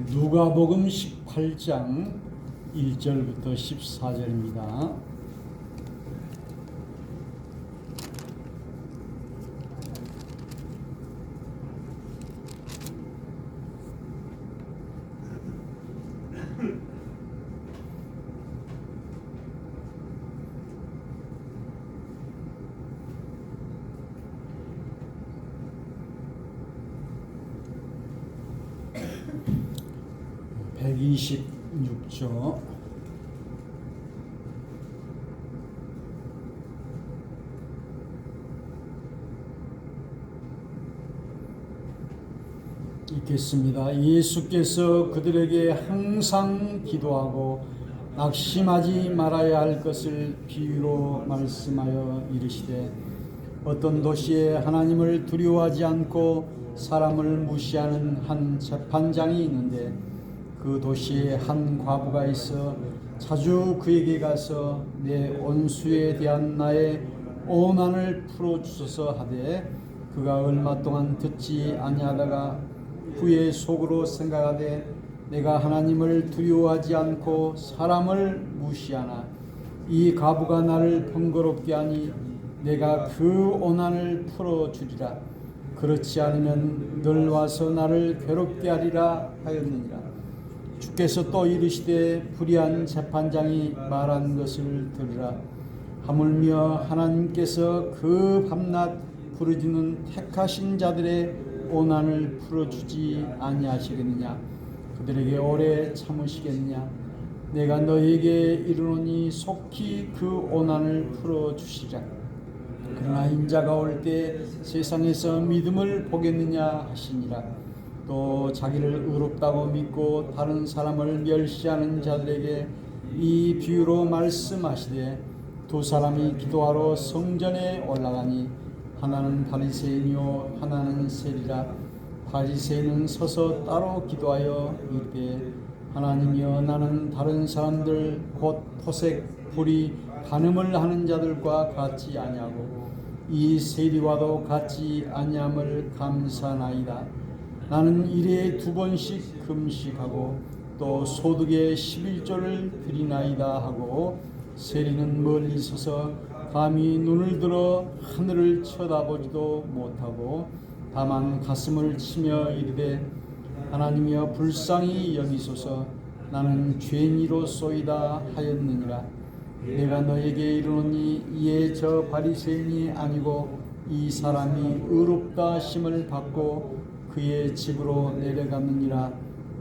누가복음 18장 1절부터 14절입니다. (126조) 읽겠습니다. 예수께서 그들에게 항상 기도하고 낙심하지 말아야 할 것을 비유로 말씀하여 이르시되, 어떤 도시에 하나님을 두려워하지 않고 사람을 무시하는 한 재판장이 있는데, 그 도시에 한 과부가 있어 자주 그에게 가서 내 원수에 대한 나의 오난을 풀어주소서 하되, 그가 얼마 동안 듣지 아니하다가 후에 속으로 생각하되, 내가 하나님을 두려워하지 않고 사람을 무시하나 이 과부가 나를 번거롭게 하니 내가 그 오난을 풀어주리라. 그렇지 않으면 늘 와서 나를 괴롭게 하리라 하였느니라. 주께서 또 이르시되, 불의한 재판장이 말한 것을 들으라. 하물며 하나님께서 그 밤낮 부르짖는 택하신 자들의 오난을 풀어주지 아니하시겠느냐? 그들에게 오래 참으시겠느냐? 내가 너희에게 이르노니 속히 그 오난을 풀어주시리라. 그러나 인자가 올 때 세상에서 믿음을 보겠느냐 하시니라. 또 자기를 의롭다고 믿고 다른 사람을 멸시하는 자들에게 이 비유로 말씀하시되, 두 사람이 기도하러 성전에 올라가니 하나는 바리새인이요 하나는 세리라. 바리새인은 서서 따로 기도하여 이르되, 하나님이여, 나는 다른 사람들 곧 토색, 불의, 간음을 하는 자들과 같지 아니하고 이 세리와도 같지 아니함을 감사나이다. 나는 일에 2번씩 금식하고 또 소득의 11조를 드리나이다 하고, 세리는 멀리 서서 감히 눈을 들어 하늘을 쳐다보지도 못하고 다만 가슴을 치며 이르되, 하나님이여, 불쌍히 여기소서. 나는 죄인이로소이다 하였느니라. 내가 너에게 이르노니 이에 저 바리새인이 아니고 이 사람이 의롭다 하심을 받고 그의 집으로 내려가느니라.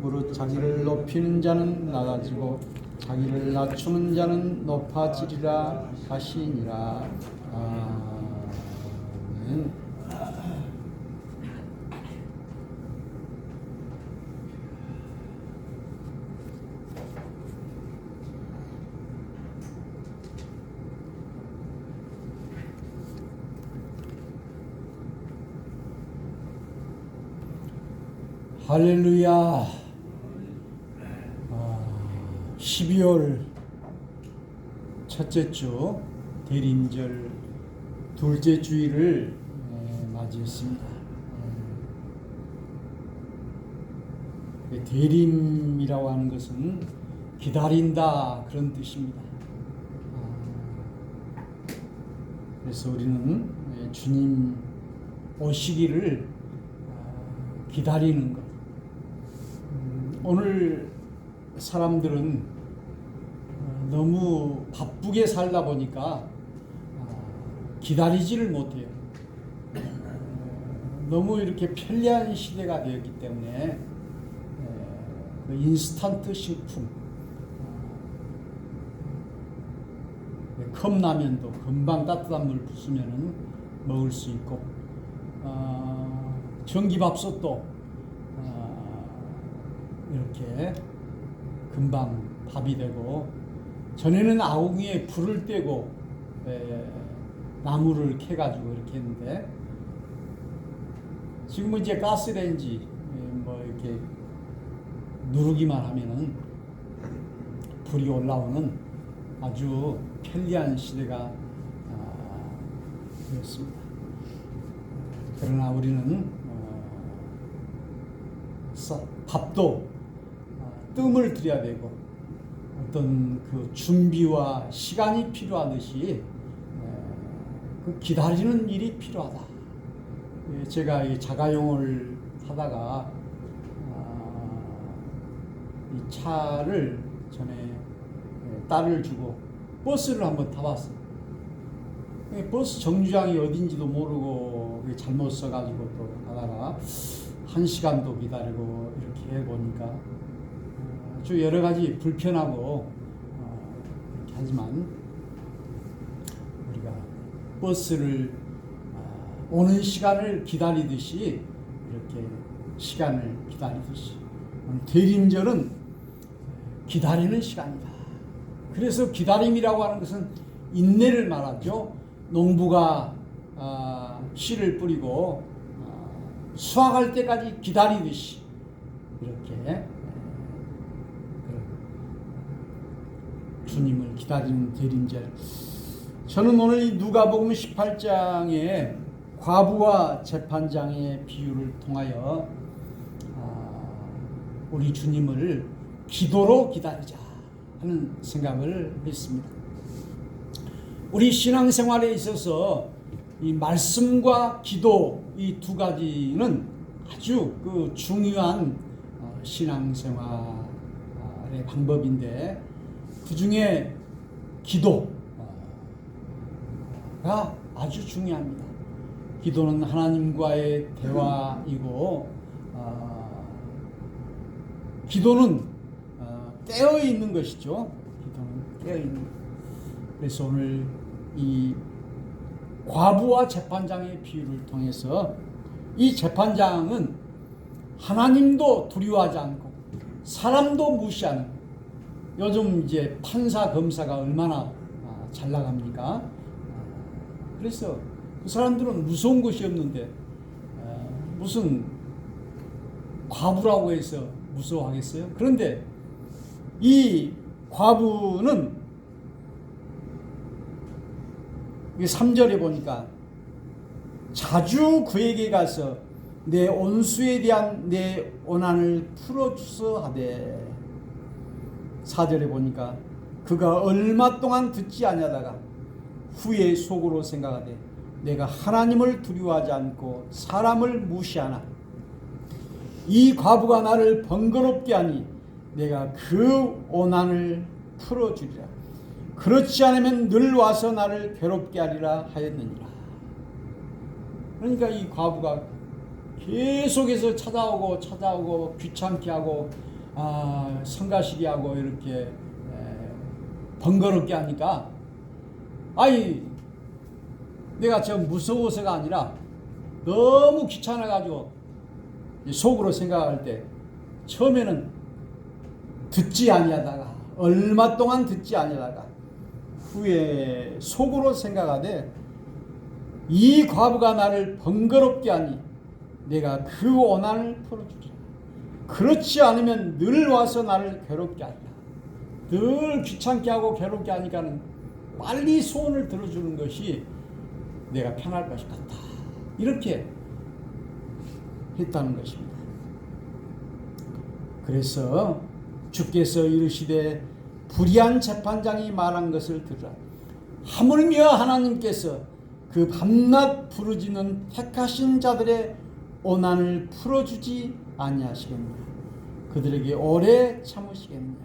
무릇 자기를 높이는 자는 낮아지고 자기를 낮추는 자는 높아지리라 하시니라. 아멘. 할렐루야. 12월 첫째 주 대림절 둘째 주일을 맞이했습니다. 대림이라고 하는 것은 기다린다, 그런 뜻입니다. 그래서 우리는 주님 오시기를 기다리는 것. 오늘 사람들은 너무 바쁘게 살다 보니까 기다리지를 못해요. 너무 이렇게 편리한 시대가 되었기 때문에 그 인스턴트 식품, 컵라면도 금방 따뜻한 물 부으면 먹을 수 있고, 전기밥솥도 이렇게 금방 밥이 되고, 전에는 아궁이에 불을 떼고 나무를 캐가지고 이렇게 했는데, 지금은 이제 가스레인지 뭐 이렇게 누르기만 하면은 불이 올라오는 아주 편리한 시대가 되었습니다. 그러나 우리는 밥도 뜸을 들여야 되고 어떤 그 준비와 시간이 필요하듯이 그 기다리는 일이 필요하다. 제가 이 자가용을 타다가 이 차를 전에 딸을 주고 버스를 한번 타봤어요. 버스 정류장이 어딘지도 모르고 잘못 써가지고 또 가다가 1시간도 기다리고 이렇게 해보니까 아주 여러 가지 불편하고 이렇게 하지만 우리가 버스를 오는 시간을 기다리듯이 이렇게 시간을 기다리듯이 대림절은 기다리는 시간이다. 그래서 기다림이라고 하는 것은 인내를 말하죠. 농부가 씨를 뿌리고 수확할 때까지 기다리듯이 이렇게 주님을 기다리는 대림절. 저는 오늘 이 누가복음 18장에 과부와 재판장의 비유를 통하여 우리 주님을 기도로 기다리자 하는 생각을 했습니다. 우리 신앙생활에 있어서 이 말씀과 기도 이 두 가지는 아주 그 중요한 신앙생활의 방법인데 그 중에 기도가 아주 중요합니다. 기도는 하나님과의 대화이고 기도는 깨어 있는 것이죠. 기도는 깨어 있는 것. 그래서 오늘 이 과부와 재판장의 비유를 통해서 이 재판장은 하나님도 두려워하지 않고 사람도 무시하는, 요즘 이제 판사 검사가 얼마나 잘 나갑니까? 그래서 그 사람들은 무서운 것이 없는데 무슨 과부라고 해서 무서워하겠어요? 그런데 이 과부는 3절에 보니까 자주 그에게 가서 내 온수에 대한 내 원한을 풀어주소 하되, 4절에 보니까 그가 얼마 동안 듣지 아니하다가 후에 속으로 생각하되 내가 하나님을 두려워하지 않고 사람을 무시하나 이 과부가 나를 번거롭게 하니 내가 그 원한을 풀어주리라. 그렇지 않으면 늘 와서 나를 괴롭게 하리라 하였느니라. 그러니까 이 과부가 계속해서 찾아오고 귀찮게 하고 성가시게 하고 이렇게 번거롭게 하니까 내가 좀 무서워서가 아니라 너무 귀찮아가지고 속으로 생각할 때 처음에는 듣지 아니하다가 얼마 동안 듣지 아니하다가 후에 속으로 생각하되 이 과부가 나를 번거롭게 하니 내가 그 원한을 풀어주리라. 그렇지 않으면 늘 와서 나를 괴롭게 하리라. 늘 귀찮게 하고 괴롭게 하니까는 빨리 소원을 들어주는 것이 내가 편할 것 같다. 이렇게 했다는 것입니다. 그래서 주께서 이르시되 불의한 재판장이 말한 것을 들으라. 하물며 하나님께서 그 밤낮 부르짖는 택하신 자들의 원한을 풀어주지 아니하시겠느냐. 그들에게 오래 참으시겠느냐.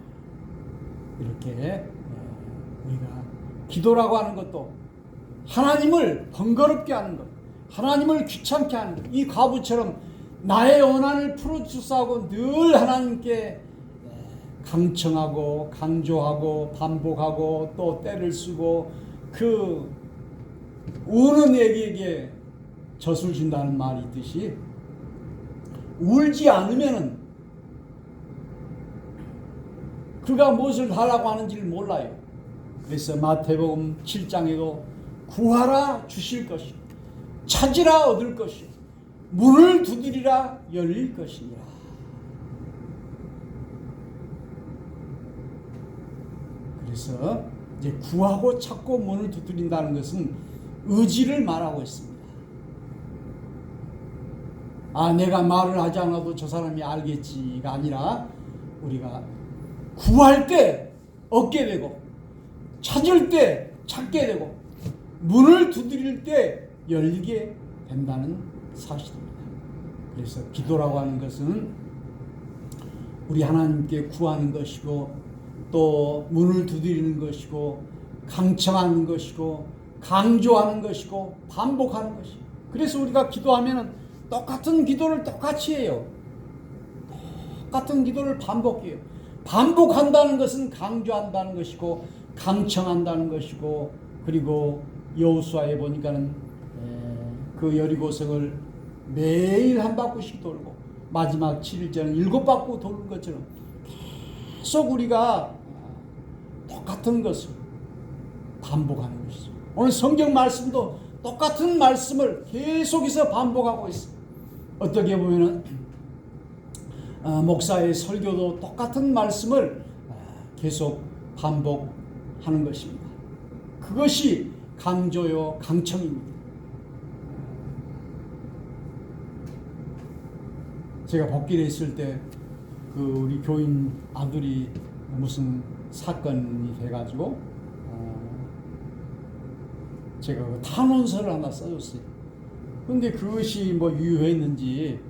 이렇게 우리가 기도라고 하는 것도 하나님을 번거롭게 하는 것, 하나님을 귀찮게 하는 것, 이 과부처럼 나의 원한을 풀어주사하고 늘 하나님께 강청하고 강조하고 반복하고 또 때를 쓰고 그 우는 애기에게 젖을 준다는 말이 있듯이 울지 않으면은 그가 무엇을 하라고 하는지를 몰라요. 그래서 마태복음 7장에도 구하라 주실 것이요 찾으라 얻을 것이요 문을 두드리라 열릴 것이니라. 그래서 이제 구하고 찾고 문을 두드린다는 것은 의지를 말하고 있습니다. 내가 말을 하지 않아도 저 사람이 알겠지가 아니라 우리가 구할 때 얻게 되고 찾을 때 찾게 되고 문을 두드릴 때 열리게 된다는 사실입니다. 그래서 기도라고 하는 것은 우리 하나님께 구하는 것이고 또 문을 두드리는 것이고 강청하는 것이고 강조하는 것이고 반복하는 것이고, 그래서 우리가 기도하면 똑같은 기도를 똑같이 해요. 똑같은 기도를 반복해요. 반복한다는 것은 강조한다는 것이고 강청한다는 것이고, 그리고 여호수아에 보니까는 그 여리고성을 매일 한 바퀴씩 돌고 마지막 7일째는 7바퀴 도는 것처럼 계속 우리가 똑같은 것을 반복하는 것이죠. 오늘 성경 말씀도 똑같은 말씀을 계속해서 반복하고 있습니다. 어떻게 보면은 목사의 설교도 똑같은 말씀을 계속 반복하는 것입니다. 그것이 강조요 강청입니다. 제가 복길에 있을 때 그 우리 교인 아들이 무슨 사건이 돼가지고 제가 그 탄원서를 하나 써줬어요. 근데 그것이 뭐 유효했는지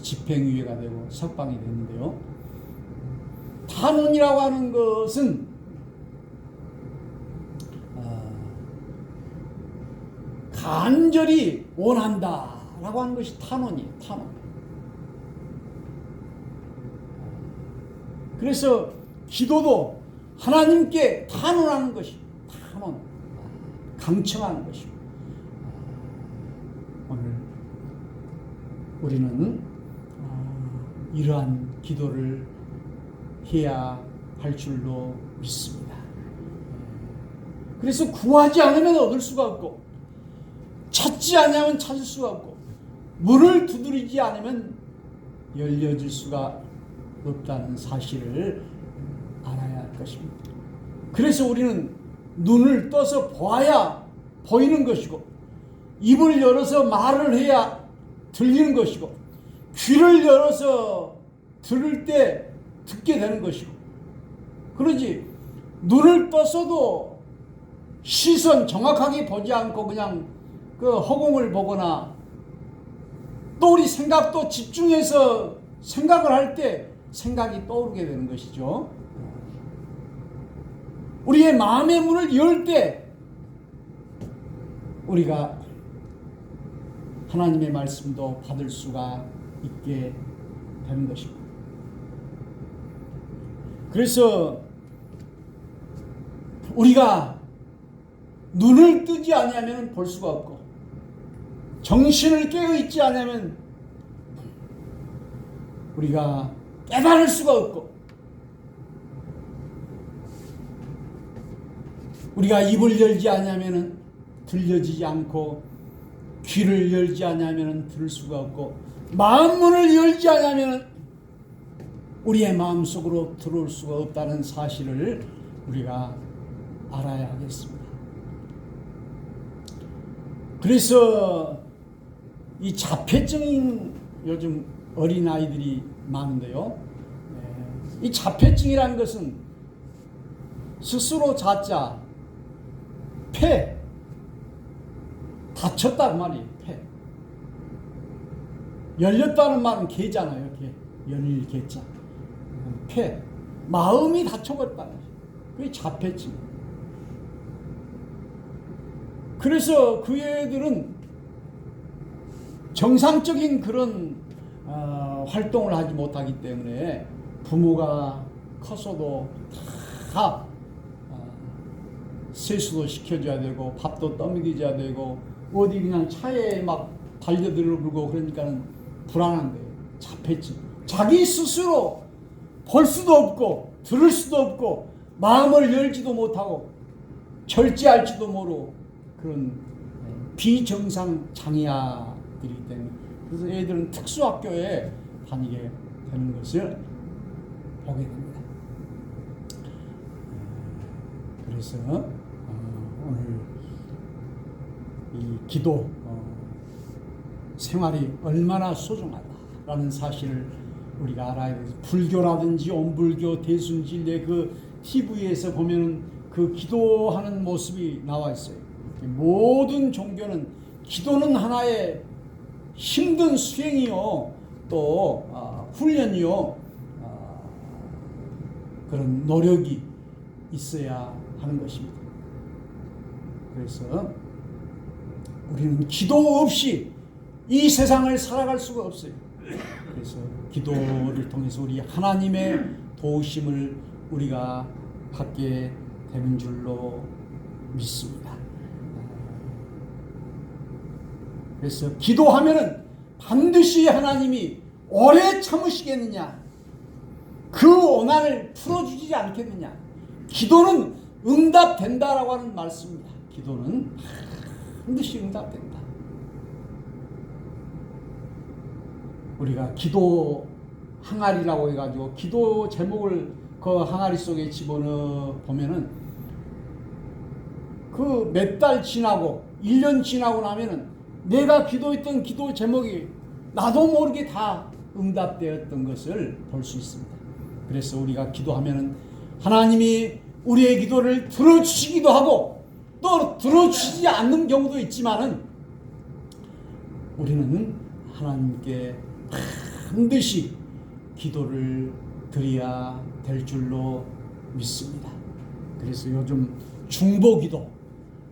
집행유예가 되고 석방이 됐는데요. 탄원이라고 하는 것은 간절히 원한다라고 하는 것이 탄원이에요. 탄원. 그래서 기도도 하나님께 탄원하는 것이 탄원, 강청하는 것이고, 오늘 우리는 이러한 기도를 해야 할 줄로 믿습니다. 그래서 구하지 않으면 얻을 수가 없고 찾지 않으면 찾을 수가 없고 문을 두드리지 않으면 열려질 수가 없다는 사실을 알아야 할 것입니다. 그래서 우리는 눈을 떠서 보아야 보이는 것이고 입을 열어서 말을 해야 들리는 것이고 귀를 열어서 들을 때 듣게 되는 것이고, 그러지 눈을 떴어도 시선 정확하게 보지 않고 그냥 그 허공을 보거나 또 우리 생각도 집중해서 생각을 할 때 생각이 떠오르게 되는 것이죠. 우리의 마음의 문을 열 때 우리가 하나님의 말씀도 받을 수가 있게 되는 것입니다. 그래서 우리가 눈을 뜨지 않으면 볼 수가 없고 정신을 깨어있지 않으면 우리가 깨달을 수가 없고, 우리가 입을 열지 않으면 들려지지 않고 귀를 열지 않으면 들을 수가 없고 마음문을 열지 않으면 우리의 마음속으로 들어올 수가 없다는 사실을 우리가 알아야 하겠습니다. 그래서 이 자폐증인 요즘 어린아이들이 많은데요. 이 자폐증이라는 것은 스스로 자자, 폐, 다쳤다 그 말이에요. 폐. 열렸다는 말은 개잖아요. 개. 열릴 개자. 폐. 마음이 다쳐버렸다는 거죠. 그게 자폐증. 그래서 그 애들은 정상적인 그런 활동을 하지 못하기 때문에 부모가 컸어도 다 세수도 시켜줘야 되고 밥도 떠먹여줘야 되고 어디 그냥 차에 막 달려들고 그러니까는 불안한 거예요. 자폐증. 자기 스스로 볼 수도 없고 들을 수도 없고 마음을 열지도 못하고 절제할지도 모르고 그런 비정상 장애아들이기 때문에, 그래서 애들은 특수학교에 다니게 되는 것을 보게 됩니다. 그래서 오늘 이 기도 생활이 얼마나 소중하다라는 사실을 우리가 알아야 돼요. 불교라든지 온불교, 대순진례 그 TV에서 보면은 그 기도하는 모습이 나와 있어요. 모든 종교는 기도는 하나의 힘든 수행이요, 또 훈련이요, 그런 노력이 있어야 하는 것입니다. 그래서 우리는 기도 없이 이 세상을 살아갈 수가 없어요. 그래서 기도를 통해서 우리 하나님의 도우심을 우리가 받게 되는 줄로 믿습니다. 그래서 기도하면은 반드시 하나님이 오래 참으시겠느냐, 그 원한을 풀어주지 않겠느냐. 기도는 응답된다라고 하는 말씀입니다. 기도는 반드시 응답된다. 우리가 기도 항아리라고 해가지고 기도 제목을 그 항아리 속에 집어넣어 보면은 그 몇 달 지나고 1년 지나고 나면은 내가 기도했던 기도 제목이 나도 모르게 다 응답되었던 것을 볼 수 있습니다. 그래서 우리가 기도하면은 하나님이 우리의 기도를 들어주시기도 하고 또 들어주시지 않는 경우도 있지만은 우리는 하나님께 반드시 기도를 드려야 될 줄로 믿습니다. 그래서 요즘 중보기도,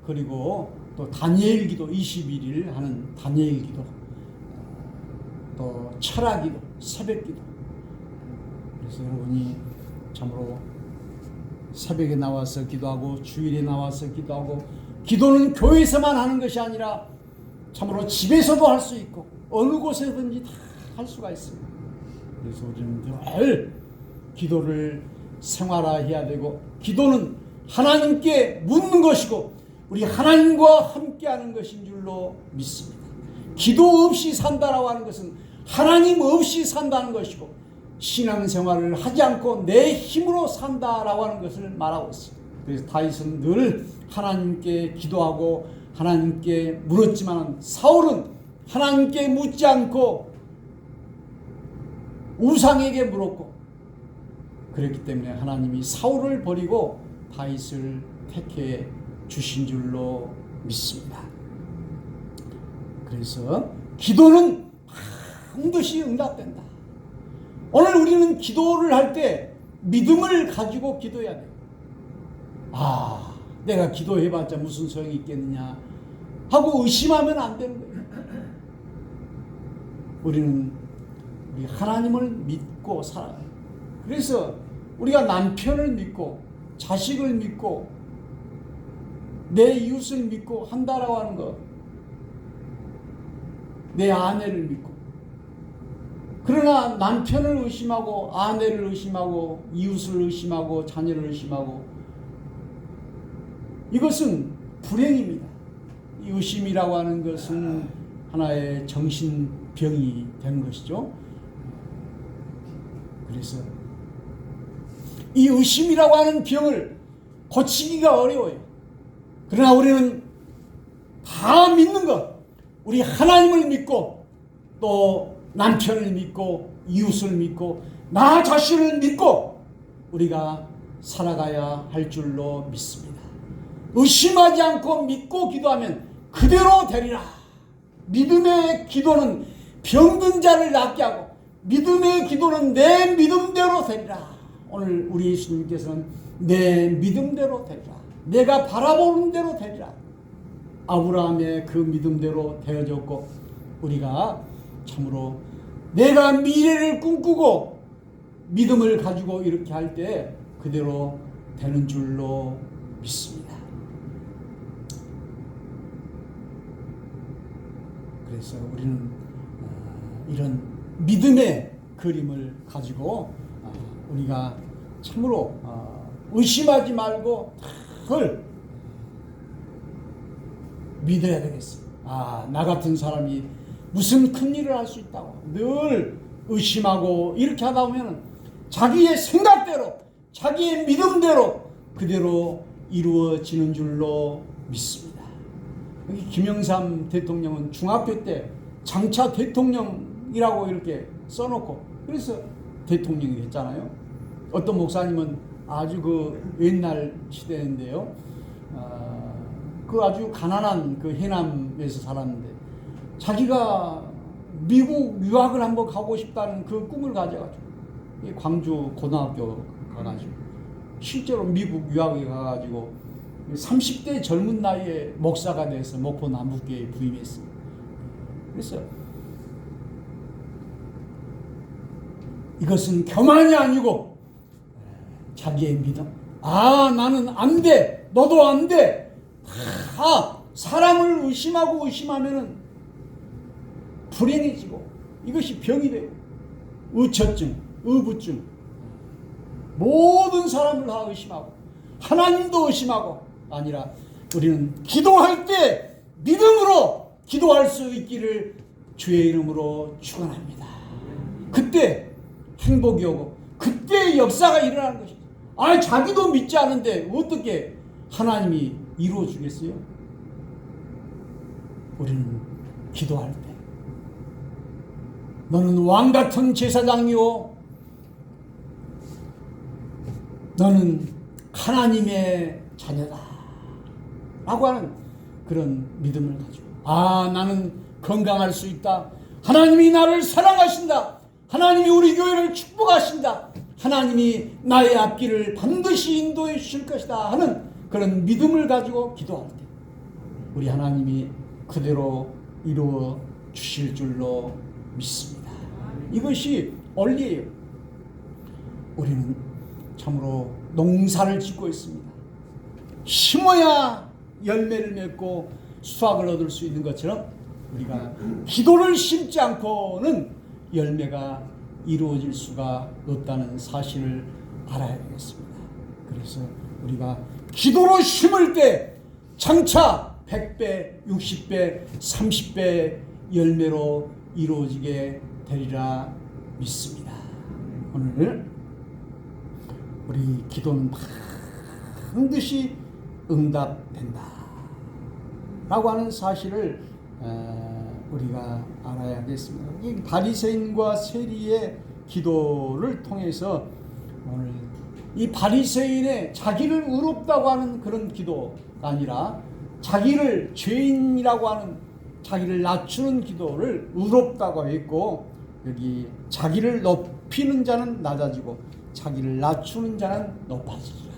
그리고 또 다니엘 기도, 21일 하는 다니엘 기도, 또 철학기도, 새벽기도. 그래서 여러분이 참으로 새벽에 나와서 기도하고 주일에 나와서 기도하고, 기도는 교회에서만 하는 것이 아니라 참으로 집에서도 할 수 있고 어느 곳에든지 다 할 수가 있습니다. 그래서 우리는 늘 기도를 생활화해야 되고, 기도는 하나님께 묻는 것이고 우리 하나님과 함께하는 것인 줄로 믿습니다. 기도 없이 산다라고 하는 것은 하나님 없이 산다는 것이고, 신앙생활을 하지 않고 내 힘으로 산다라고 하는 것을 말하고 있습니다. 그래서 다윗은 늘 하나님께 기도하고 하나님께 물었지만 사울은 하나님께 묻지 않고 우상에게 물었고, 그렇기 때문에 하나님이 사울을 버리고 다윗을 택해 주신 줄로 믿습니다. 그래서 기도는 반드시 응답된다. 오늘 우리는 기도를 할 때 믿음을 가지고 기도해야 돼요. 내가 기도해봤자 무슨 소용이 있겠느냐 하고 의심하면 안 되는 거예요. 우리는 우리 하나님을 믿고 살아요. 그래서 우리가 남편을 믿고 자식을 믿고 내 이웃을 믿고 한다라고 하는 것, 내 아내를 믿고. 그러나 남편을 의심하고 아내를 의심하고 이웃을 의심하고 자녀를 의심하고, 이것은 불행입니다. 이 의심이라고 하는 것은 하나의 정신병이 된 것이죠. 그래서 이 의심이라고 하는 병을 고치기가 어려워요. 그러나 우리는 다 믿는 것, 우리 하나님을 믿고 또 남편을 믿고 이웃을 믿고 나 자신을 믿고 우리가 살아가야 할 줄로 믿습니다. 의심하지 않고 믿고 기도하면 그대로 되리라. 믿음의 기도는 병든 자를 낫게 하고 믿음의 기도는 내 믿음대로 되리라. 오늘 우리 예수님께서는 내 믿음대로 되리라, 내가 바라보는 대로 되리라. 아브라함의 그 믿음대로 되어졌고, 우리가 참으로 내가 미래를 꿈꾸고 믿음을 가지고 이렇게 할 때 그대로 되는 줄로 믿습니다. 그래서 우리는 이런 믿음의 그림을 가지고 우리가 참으로 의심하지 말고 늘 믿어야 되겠습니다. 나 같은 사람이 무슨 큰 일을 할 수 있다고 늘 의심하고 이렇게 하다 보면 자기의 생각대로 자기의 믿음대로 그대로 이루어지는 줄로 믿습니다. 여기 김영삼 대통령은 중학교 때 장차 대통령이라고 이렇게 써놓고, 그래서 대통령이 됐잖아요. 어떤 목사님은 아주 그 옛날 시대인데요. 그 아주 가난한 그 해남에서 살았는데 자기가 미국 유학을 한번 가고 싶다는 그 꿈을 가져가지고 광주 고등학교 가가지고 실제로 미국 유학에 가가지고 30대 젊은 나이에 목사가 돼서 목포 남북교회에 부임했습니다. 그래서 이것은 교만이 아니고 자기의 믿음. 아, 나는 안 돼. 너도 안 돼. 다 사람을 의심하고 의심하면은 불행해지고 이것이 병이 되고 의처증, 의부증. 모든 사람을 다 의심하고 하나님도 의심하고 아니라 우리는 기도할 때 믿음으로 기도할 수 있기를 주의 이름으로 축원합니다. 그때 행복이 오고 그때 역사가 일어나는 것이죠. 아, 자기도 믿지 않은데 어떻게 하나님이 이루어 주겠어요? 우리는 기도할 때 너는 왕 같은 제사장이요 너는 하나님의 자녀다 라고 하는 그런 믿음을 가지고 아, 나는 건강할 수 있다. 하나님이 나를 사랑하신다. 하나님이 우리 교회를 축복하신다. 하나님이 나의 앞길을 반드시 인도해 주실 것이다 하는 그런 믿음을 가지고 기도할 때 우리 하나님이 그대로 이루어 주실 줄로 믿습니다. 이것이 원리예요. 우리는 참으로 농사를 짓고 있습니다. 심어야 열매를 맺고 수확을 얻을 수 있는 것처럼 우리가 기도를 심지 않고는 열매가 이루어질 수가 없다는 사실을 알아야 되겠습니다. 그래서 우리가 기도로 심을 때 장차 100배, 60배, 30배 열매로 이루어지게 되리라 믿습니다. 오늘 우리 기도는 반드시 응답된다 라고 하는 사실을 우리가 알아야겠습니다. 이 바리새인과 세리의 기도를 통해서 오늘 이 바리새인의 자기를 의롭다고 하는 그런 기도가 아니라 자기를 죄인이라고 하는 자기를 낮추는 기도를 의롭다고 했고 여기 자기를 높이는 자는 낮아지고 자기를 낮추는 자는 높아지리라.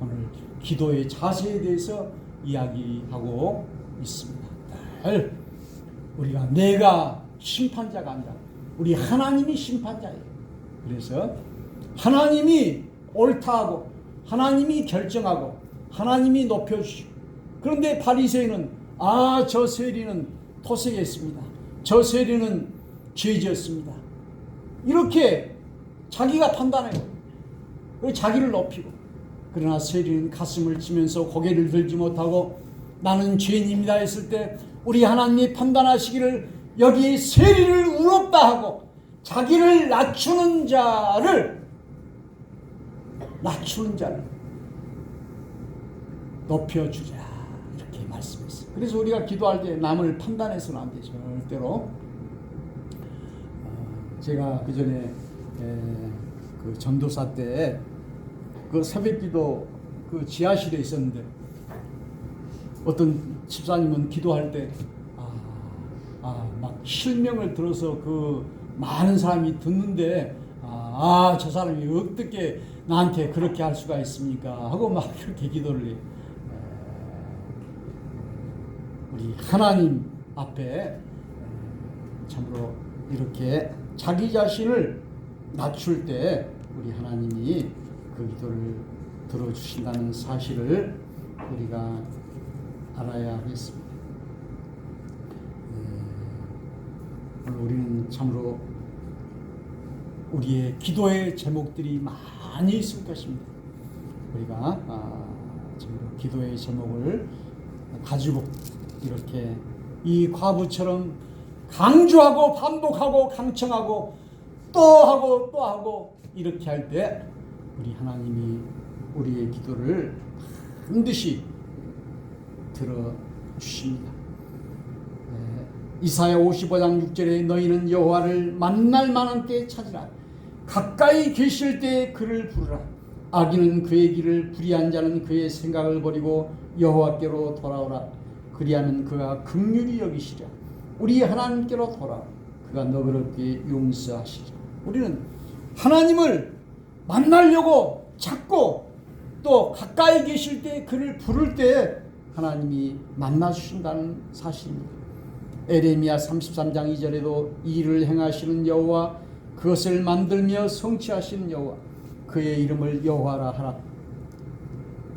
오늘 기도의 자세에 대해서 이야기하고 있습니다. 우리가 내가 심판자가 아니라 우리 하나님이 심판자예요. 그래서 하나님이 옳다하고 하나님이 결정하고 하나님이 높여주시고 그런데 바리새인은 저 세리는 토색했습니다. 저 세리는 죄지었습니다. 이렇게 자기가 판단해요. 자기를 높이고 그러나 세리는 가슴을 치면서 고개를 들지 못하고 나는 죄인입니다 했을 때 우리 하나님이 판단하시기를 여기 세리를 의롭다 하고 자기를 낮추는 자를 높여주자 이렇게 말씀했어요. 그래서 우리가 기도할 때 남을 판단해서는 안 되죠. 절대로. 제가 그 전에 그 전도사 때 그 새벽기도 그 지하실에 있었는데 어떤 집사님은 기도할 때 막 실명을 들어서 그 많은 사람이 듣는데 저 사람이 어떻게 나한테 그렇게 할 수가 있습니까 하고 막 그렇게 기도를 해요. 우리 하나님 앞에 참으로 이렇게 자기 자신을 낮출 때 우리 하나님이 그 기도를 들어주신다는 사실을 우리가 알아야 하겠습니다. 오늘 우리는 참으로 우리의 기도의 제목들이 많이 있을 것입니다. 우리가 참으로 기도의 제목을 가지고 이렇게 이 과부처럼 강조하고 반복하고 강청하고 또 하고 또 하고 이렇게 할 때 우리 하나님이 우리의 기도를 반드시 들어주십니다. 이사야 55장 6절에 너희는 여호와를 만날 만한 때에 찾으라. 가까이 계실 때 그를 부르라. 악인은 그의 길을, 불의한 자는 그의 생각을 버리고 여호와께로 돌아오라. 그리하면 그가 긍휼히 여기시랴. 우리 하나님께로 돌아오라. 그가 너그럽게 용서하시리라. 우리는 하나님을 만나려고 찾고 또 가까이 계실 때 그를 부를 때 하나님이 만나주신다는 사실입니다. 에레미야 33장 2절에도 일을 행하시는 여호와, 그것을 만들며 성취하시는 여호와, 그의 이름을 여호와라 하라.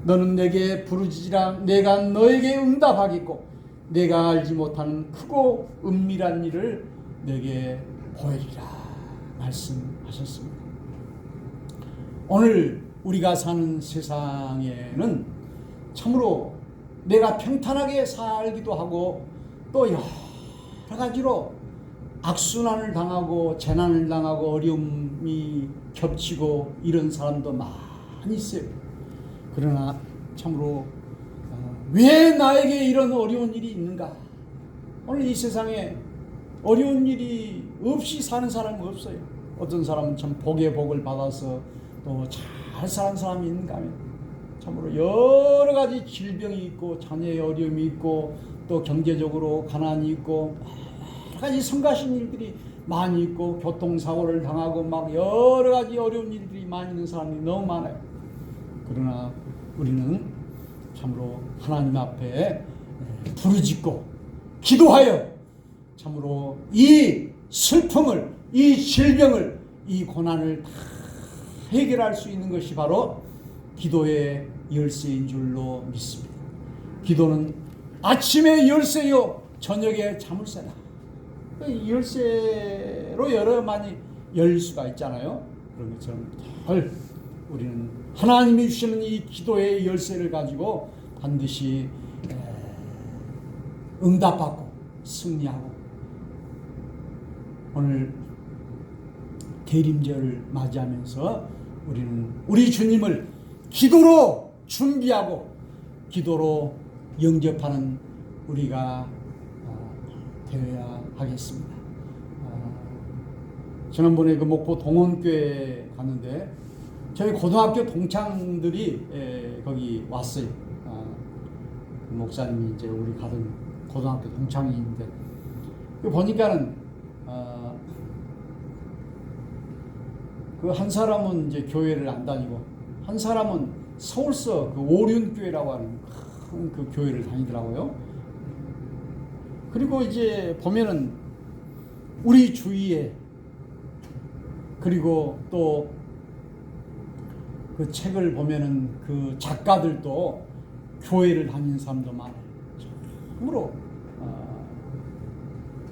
너는 내게 부르짖으라. 내가 너에게 응답하겠고 내가 알지 못하는 크고 은밀한 일을 내게 보이리라 말씀하셨습니다. 오늘 우리가 사는 세상에는 참으로 내가 평탄하게 살기도 하고 또 여러 가지로 악순환을 당하고 재난을 당하고 어려움이 겹치고 이런 사람도 많이 있어요. 그러나 참으로 왜 나에게 이런 어려운 일이 있는가? 오늘 이 세상에 어려운 일이 없이 사는 사람은 없어요. 어떤 사람은 참 복의 복을 받아서 또 잘 사는 사람이 있는가 하면 참으로 여러 가지 질병이 있고 자녀의 어려움이 있고 또 경제적으로 가난이 있고 여러 가지 성가신 일들이 많이 있고 교통사고를 당하고 막 여러 가지 어려운 일들이 많이 있는 사람이 너무 많아요. 그러나 우리는 참으로 하나님 앞에 부르짖고 기도하여 참으로 이 슬픔을, 이 질병을, 이 고난을 다 해결할 수 있는 것이 바로 기도의 열쇠인 줄로 믿습니다. 기도는 아침에 열쇠요 저녁에 자물쇠다. 이 열쇠로 여러 많이 열 수가 있잖아요. 그런 것처럼 늘 우리는 하나님이 주시는 이 기도의 열쇠를 가지고 반드시 응답받고 승리하고, 오늘 대림절을 맞이하면서 우리는 우리 주님을 기도로 준비하고 기도로 영접하는 우리가 되어야 하겠습니다. 지난번에 그 목포 동원교회 갔는데 저희 고등학교 동창들이 거기 왔어요. 목사님이 이제 우리 가던 고등학교 동창인데 보니까는 그 한 사람은 이제 교회를 안 다니고 한 사람은 서울서 그 오륜교회라고 하는 큰 그 교회를 다니더라고요. 그리고 이제 보면은 우리 주위에 그리고 또 그 책을 보면은 그 작가들도 교회를 다니는 사람도 많아요. 참으로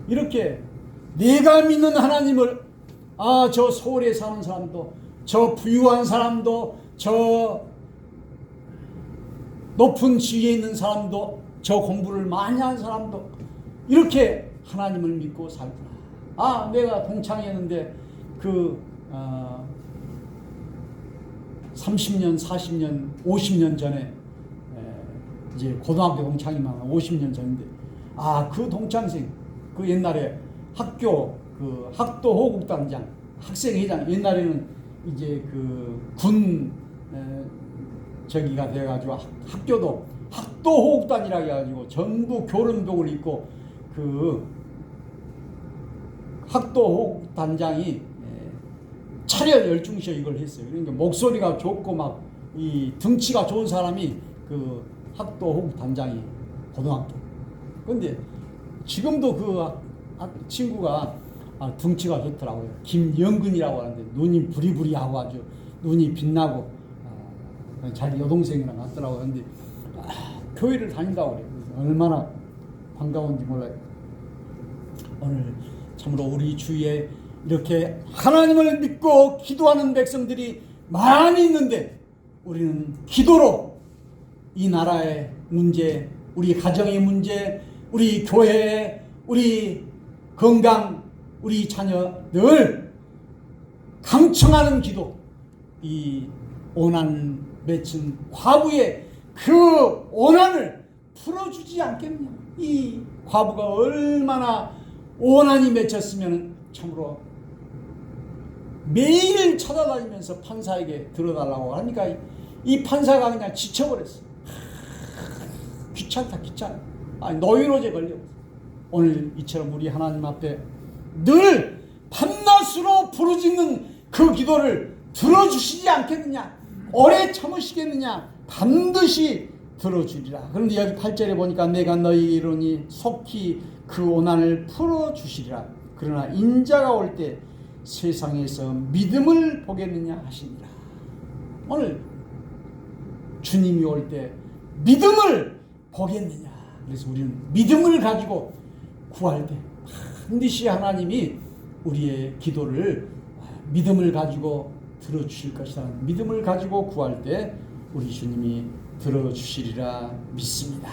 이렇게 내가 믿는 하나님을 저 서울에 사는 사람도, 저 부유한 사람도, 저 높은 지위에 있는 사람도, 저 공부를 많이 한 사람도 이렇게 하나님을 믿고 살구나. 내가 동창이었는데 그 30년, 40년, 50년 전에 이제 고등학교 동창이면 50년 전인데 그 동창생 그 옛날에 학교 그 학도 호국단장, 학생회장, 옛날에는 이제 그 군 저기가 돼가지고 학교도 학도 호국단이라고 해가지고 전부 교련복을 입고 그 학도 호국단장이 차려 열중시어 이걸 했어요. 그러니까 목소리가 좋고 막 이 등치가 좋은 사람이 그 학도 호국단장이 고등학교. 그런데 지금도 그 친구가 등치가 좋더라고요. 김영근이라고 하는데 눈이 부리부리하고 아주 눈이 빛나고 자기 여동생이랑 같더라고요. 근데 교회를 다닌다고 그래요. 얼마나 반가운지 몰라요. 오늘 참으로 우리 주위에 이렇게 하나님을 믿고 기도하는 백성들이 많이 있는데 우리는 기도로 이 나라의 문제, 우리 가정의 문제, 우리 교회, 우리 건강, 우리 자녀들 강청하는 기도, 이 오난 맺힌 과부의 그 오난을 풀어주지 않겠냐. 이 과부가 얼마나 오난이 맺혔으면 참으로 매일 찾아다니면서 판사에게 들어달라고 하니까 이 판사가 그냥 지쳐버렸어. 귀찮다. 노이로제 걸려. 오늘 이처럼 우리 하나님 앞에 늘 밤낮으로 부르짖는 그 기도를 들어주시지 않겠느냐? 오래 참으시겠느냐? 반드시 들어주리라. 그런데 여기 8절에 보니까 내가 너희 이르니 속히 그 고난을 풀어주시리라. 그러나 인자가 올 때 세상에서 믿음을 보겠느냐 하시니라. 오늘 주님이 올 때 믿음을 보겠느냐. 그래서 우리는 믿음을 가지고 구할 때 반드시 하나님이 우리의 기도를 믿음을 가지고 들어주실 것이다. 믿음을 가지고 구할 때 우리 주님이 들어주시리라 믿습니다.